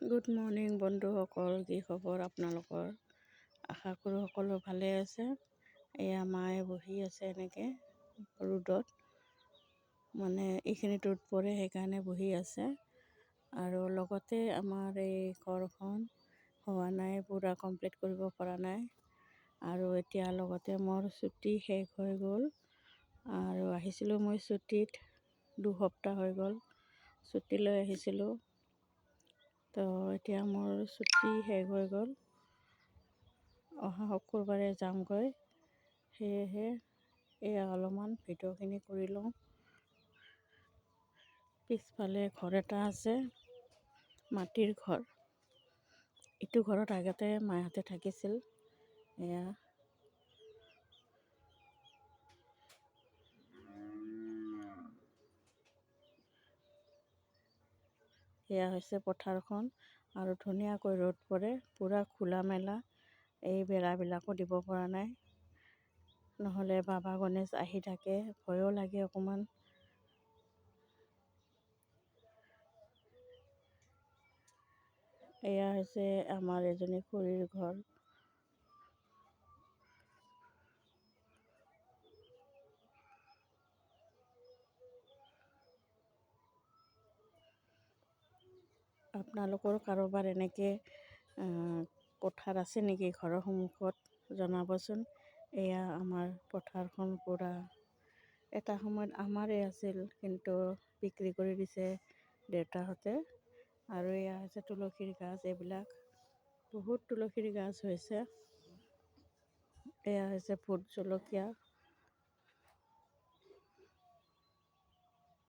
Good morning বন্ধুসকল, কি খবৰ আপোনালোকৰ? আশা কৰোঁ সকলো ভালে আছে। এয়া মায়ে বহি আছে এনেকৈ ৰ'দত, মানে এইখিনিত ৰ'দ পৰে সেইকাৰণে বহি আছে। আৰু লগতে আমাৰ এই ঘৰখন হোৱা নাই, পূৰা কমপ্লিট কৰিব পৰা নাই। আৰু এতিয়া লগতে মোৰ ছুটি শেষ হৈ গ'ল। আৰু আহিছিলোঁ মই ছুটীত, 2 সপ্তাহ হৈ গ'ল ছুটী লৈ আহিছিলোঁ। তো এতিয়া মোৰ ছুটী শেষ হৈ গ'ল, অহা শুক্ৰবাৰে যামগৈ। সেয়েহে এয়া অলপমান ভিডিঅ'খিনি কৰি লওঁ। পিছফালে ঘৰ এটা আছে, মাটিৰ ঘৰ। এইটো ঘৰত আগতে মাহঁতে থাকিছিল। এয়া এয়া হৈছে পথাৰখন, আৰু ধুনীয়াকৈ ৰ'দ পৰে, পূৰা খোলা মেলা। এই বেৰাবিলাকো দিব পৰা নাই, নহ'লে বাবা গণেশ আহি থাকে, ভয়ো লাগে অকণমান। এয়া হৈছে আমাৰ এজনী খুৰীৰ ঘৰ। আপোনালোকৰ কাৰোবাৰ এনেকৈ পথাৰ আছে নেকি ঘৰৰ সন্মুখত? জনাবচোন। এয়া আমাৰ পথাৰখন পূৰা এটা সময়ত আমাৰেই আছিল, কিন্তু বিক্ৰী কৰি দিছে দেউতাহঁতে। আৰু এয়া হৈছে তুলসীৰ গাছ, এইবিলাক বহুত তুলসীৰ গাছ হৈছে। এয়া হৈছে ভোট জলকীয়া।